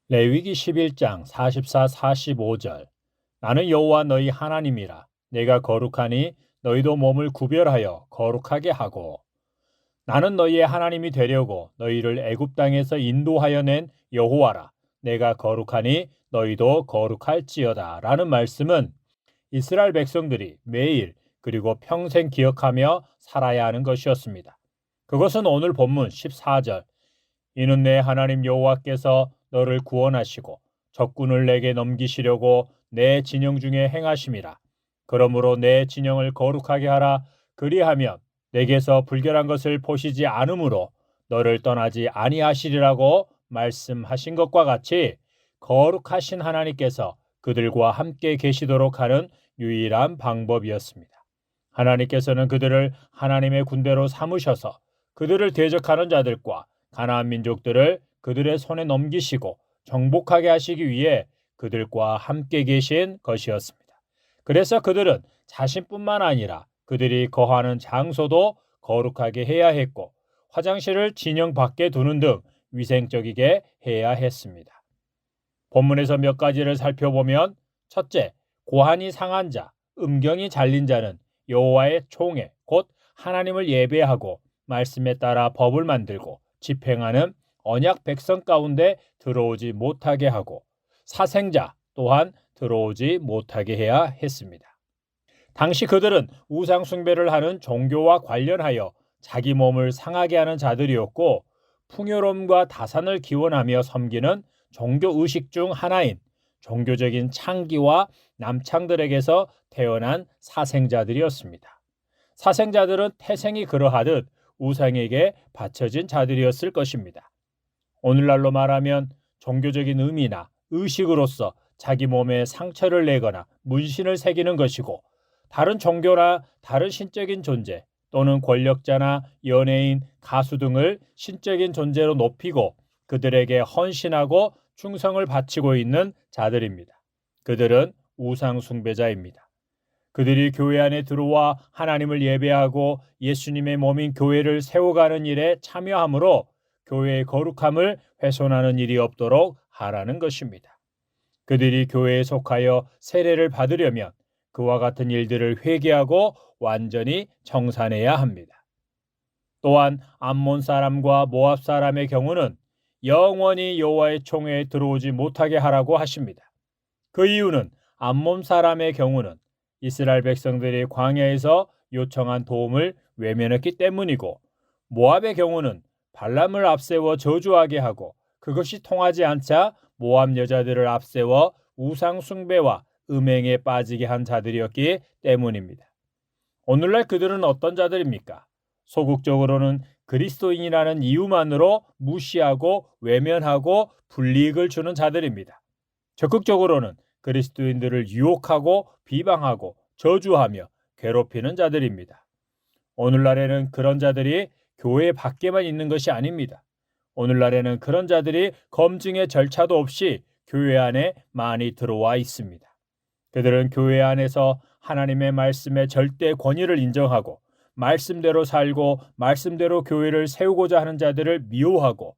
레위기 11장 44, 45절. 나는 여호와 너희 하나님이라. 내가 거룩하니 너희도 몸을 구별하여 거룩하게 하고, 나는 너희의 하나님이 되려고 너희를 애굽 땅에서 인도하여 낸 여호와라. 내가 거룩하니 너희도 거룩할지어다 라는 말씀은 이스라엘 백성들이 매일 그리고 평생 기억하며 살아야 하는 것이었습니다. 그것은 오늘 본문 14절. 이는 내 하나님 여호와께서 너를 구원하시고 적군을 내게 넘기시려고 내 진영 중에 행하심이라. 그러므로 내 진영을 거룩하게 하라. 그리하면 내게서 불결한 것을 보시지 않으므로 너를 떠나지 아니하시리라고 말씀하신 것과 같이, 거룩하신 하나님께서 그들과 함께 계시도록 하는 유일한 방법이었습니다. 하나님께서는 그들을 하나님의 군대로 삼으셔서 그들을 대적하는 자들과 가나안 민족들을 그들의 손에 넘기시고 정복하게 하시기 위해 그들과 함께 계신 것이었습니다. 그래서 그들은 자신뿐만 아니라 그들이 거하는 장소도 거룩하게 해야 했고, 화장실을 진영 밖에 두는 등 위생적이게 해야 했습니다. 본문에서 몇 가지를 살펴보면, 첫째, 고환이 상한 자, 음경이 잘린 자는 여호와의 총회, 곧 하나님을 예배하고 말씀에 따라 법을 만들고 집행하는 언약 백성 가운데 들어오지 못하게 하고, 사생자 또한 들어오지 못하게 해야 했습니다. 당시 그들은 우상 숭배를 하는 종교와 관련하여 자기 몸을 상하게 하는 자들이었고, 풍요로움과 다산을 기원하며 섬기는 종교 의식 중 하나인 종교적인 창기와 남창들에게서 태어난 사생자들이었습니다. 사생자들은 태생이 그러하듯 우상에게 바쳐진 자들이었을 것입니다. 오늘날로 말하면 종교적인 의미나 의식으로서 자기 몸에 상처를 내거나 문신을 새기는 것이고, 다른 종교나 다른 신적인 존재 또는 권력자나 연예인, 가수 등을 신적인 존재로 높이고 그들에게 헌신하고 충성을 바치고 있는 자들입니다. 그들은 우상 숭배자입니다. 그들이 교회 안에 들어와 하나님을 예배하고 예수님의 몸인 교회를 세워가는 일에 참여함으로 교회의 거룩함을 훼손하는 일이 없도록 하라는 것입니다. 그들이 교회에 속하여 세례를 받으려면 그와 같은 일들을 회개하고 완전히 청산해야 합니다. 또한 암몬 사람과 모압 사람의 경우는 영원히 여호와의 총회에 들어오지 못하게 하라고 하십니다. 그 이유는 암몬 사람의 경우는 이스라엘 백성들이 광야에서 요청한 도움을 외면했기 때문이고, 모압의 경우는 발람을 앞세워 저주하게 하고 그것이 통하지 않자 모압 여자들을 앞세워 우상 숭배와 음행에 빠지게 한 자들이었기 때문입니다. 오늘날 그들은 어떤 자들입니까? 소극적으로는 그리스도인이라는 이유만으로 무시하고 외면하고 불이익을 주는 자들입니다. 적극적으로는 그리스도인들을 유혹하고 비방하고 저주하며 괴롭히는 자들입니다. 오늘날에는 그런 자들이 교회 밖에만 있는 것이 아닙니다. 오늘날에는 그런 자들이 검증의 절차도 없이 교회 안에 많이 들어와 있습니다. 그들은 교회 안에서 하나님의 말씀의 절대 권위를 인정하고 말씀대로 살고 말씀대로 교회를 세우고자 하는 자들을 미워하고,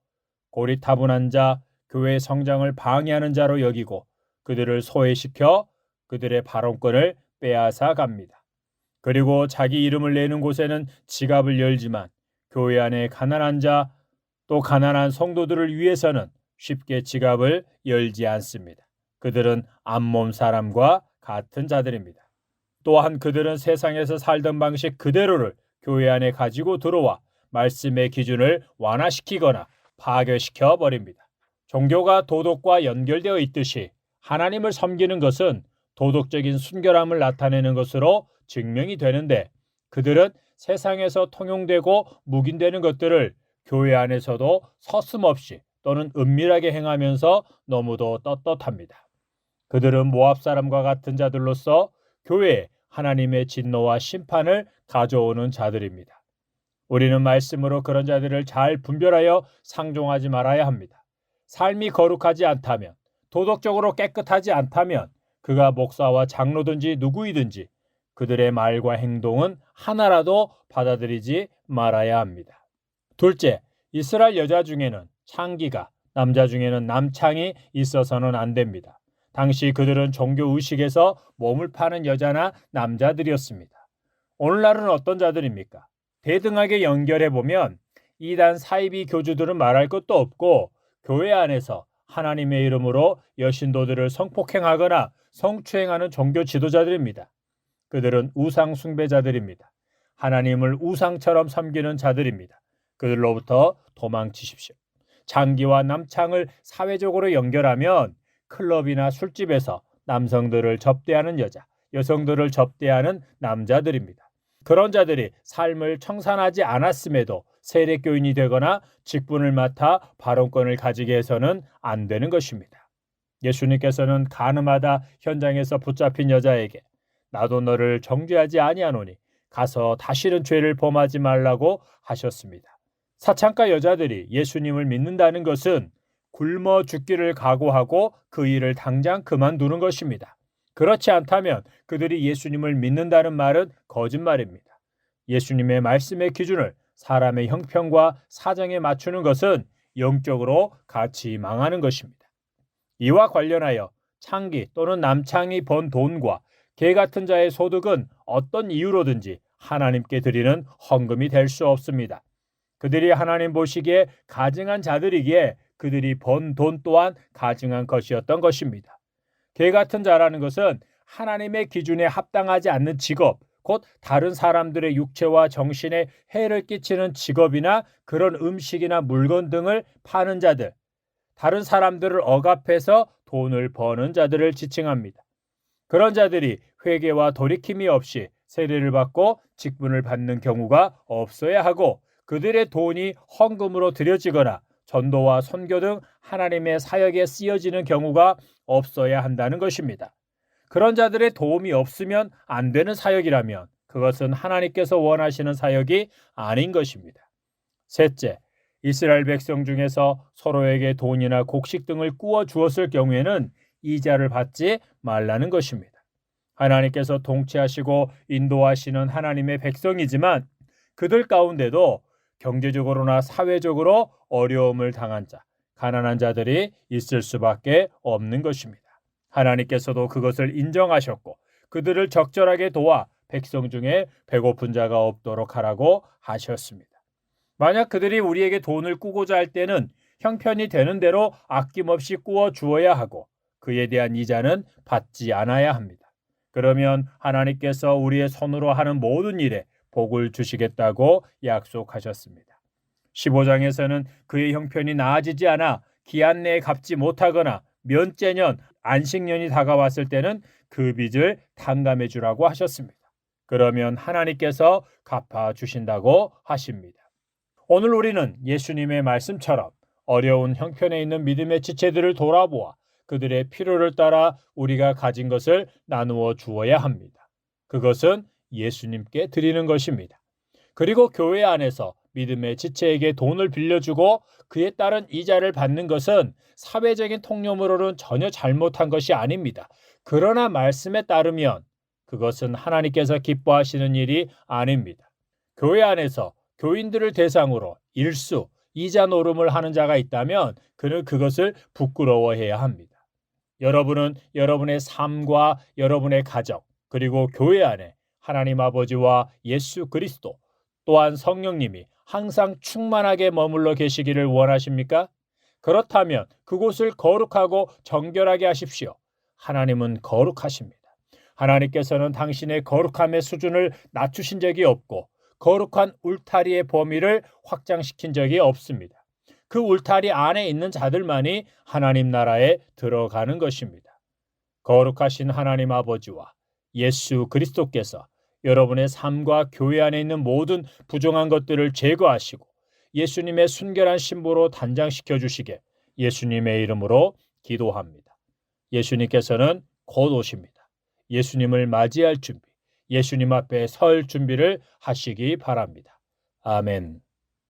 고리타분한 자, 교회의 성장을 방해하는 자로 여기고 그들을 소외시켜 그들의 발언권을 빼앗아 갑니다. 그리고 자기 이름을 내는 곳에는 지갑을 열지만 교회 안에 가난한 자, 또 가난한 성도들을 위해서는 쉽게 지갑을 열지 않습니다. 그들은 암몬 사람과 같은 자들입니다. 또한 그들은 세상에서 살던 방식 그대로를 교회 안에 가지고 들어와 말씀의 기준을 완화시키거나 파괴시켜 버립니다. 종교가 도덕과 연결되어 있듯이 하나님을 섬기는 것은 도덕적인 순결함을 나타내는 것으로 증명이 되는데, 그들은 세상에서 통용되고 묵인되는 것들을 교회 안에서도 서슴없이 또는 은밀하게 행하면서 너무도 떳떳합니다. 그들은 모압 사람과 같은 자들로서 교회에 하나님의 진노와 심판을 가져오는 자들입니다. 우리는 말씀으로 그런 자들을 잘 분별하여 상종하지 말아야 합니다. 삶이 거룩하지 않다면, 도덕적으로 깨끗하지 않다면 그가 목사와 장로든지 누구이든지 그들의 말과 행동은 하나라도 받아들이지 말아야 합니다. 둘째, 이스라엘 여자 중에는 창기가 남자 중에는 남창이 있어서는 안 됩니다. 당시 그들은 종교 의식에서 몸을 파는 여자나 남자들이었습니다. 오늘날은 어떤 자들입니까? 대등하게 연결해보면 이단 사이비 교주들은 말할 것도 없고 교회 안에서 하나님의 이름으로 여신도들을 성폭행하거나 성추행하는 종교 지도자들입니다. 그들은 우상 숭배자들입니다. 하나님을 우상처럼 섬기는 자들입니다. 그들로부터 도망치십시오. 장기와 남창을 사회적으로 연결하면 클럽이나 술집에서 남성들을 접대하는 여자, 여성들을 접대하는 남자들입니다. 그런 자들이 삶을 청산하지 않았음에도 세례교인이 되거나 직분을 맡아 발언권을 가지게 해서는 안 되는 것입니다. 예수님께서는 가늠하다 현장에서 붙잡힌 여자에게 나도 너를 정죄하지 아니하노니 가서 다시는 죄를 범하지 말라고 하셨습니다. 사창가 여자들이 예수님을 믿는다는 것은 굶어 죽기를 각오하고 그 일을 당장 그만두는 것입니다. 그렇지 않다면 그들이 예수님을 믿는다는 말은 거짓말입니다. 예수님의 말씀의 기준을 사람의 형편과 사정에 맞추는 것은 영적으로 같이 망하는 것입니다. 이와 관련하여 창기 또는 남창이 번 돈과 개 같은 자의 소득은 어떤 이유로든지 하나님께 드리는 헌금이 될 수 없습니다. 그들이 하나님 보시기에 가증한 자들이기에 그들이 번 돈 또한 가증한 것이었던 것입니다. 개 같은 자라는 것은 하나님의 기준에 합당하지 않는 직업, 곧 다른 사람들의 육체와 정신에 해를 끼치는 직업이나 그런 음식이나 물건 등을 파는 자들, 다른 사람들을 억압해서 돈을 버는 자들을 지칭합니다. 그런 자들이 회개와 돌이킴이 없이 세례를 받고 직분을 받는 경우가 없어야 하고 그들의 돈이 헌금으로 드려지거나 전도와 선교 등 하나님의 사역에 쓰여지는 경우가 없어야 한다는 것입니다. 그런 자들의 도움이 없으면 안 되는 사역이라면 그것은 하나님께서 원하시는 사역이 아닌 것입니다. 셋째, 이스라엘 백성 중에서 서로에게 돈이나 곡식 등을 꾸어 주었을 경우에는 이자를 받지 말라는 것입니다. 하나님께서 통치하시고 인도하시는 하나님의 백성이지만 그들 가운데도 경제적으로나 사회적으로 어려움을 당한 자, 가난한 자들이 있을 수밖에 없는 것입니다. 하나님께서도 그것을 인정하셨고 그들을 적절하게 도와 백성 중에 배고픈 자가 없도록 하라고 하셨습니다. 만약 그들이 우리에게 돈을 꾸고자 할 때는 형편이 되는 대로 아낌없이 꾸어 주어야 하고 그에 대한 이자는 받지 않아야 합니다. 그러면 하나님께서 우리의 손으로 하는 모든 일에 복을 주시겠다고 약속하셨습니다. 15장에서는 그의 형편이 나아지지 않아 기한 내에 갚지 못하거나 면제년, 안식년이 다가왔을 때는 그 빚을 탕감해 주라고 하셨습니다. 그러면 하나님께서 갚아 주신다고 하십니다. 오늘 우리는 예수님의 말씀처럼 어려운 형편에 있는 믿음의 지체들을 돌아보아 그들의 필요를 따라 우리가 가진 것을 나누어 주어야 합니다. 그것은 예수님께 드리는 것입니다. 그리고 교회 안에서 믿음의 지체에게 돈을 빌려주고 그에 따른 이자를 받는 것은 사회적인 통념으로는 전혀 잘못한 것이 아닙니다. 그러나 말씀에 따르면 그것은 하나님께서 기뻐하시는 일이 아닙니다. 교회 안에서 교인들을 대상으로 일수, 이자 노름을 하는 자가 있다면 그는 그것을 부끄러워해야 합니다. 여러분은 여러분의 삶과 여러분의 가정, 그리고 교회 안에 하나님 아버지와 예수 그리스도 또한 성령님이 항상 충만하게 머물러 계시기를 원하십니까? 그렇다면 그곳을 거룩하고 정결하게 하십시오. 하나님은 거룩하십니다. 하나님께서는 당신의 거룩함의 수준을 낮추신 적이 없고 거룩한 울타리의 범위를 확장시킨 적이 없습니다. 그 울타리 안에 있는 자들만이 하나님 나라에 들어가는 것입니다. 거룩하신 하나님 아버지와 예수 그리스도께서 여러분의 삶과 교회 안에 있는 모든 부정한 것들을 제거하시고 예수님의 순결한 신부로 단장시켜 주시게 예수님의 이름으로 기도합니다. 예수님께서는 곧 오십니다. 예수님을 맞이할 준비, 예수님 앞에 설 준비를 하시기 바랍니다. 아멘.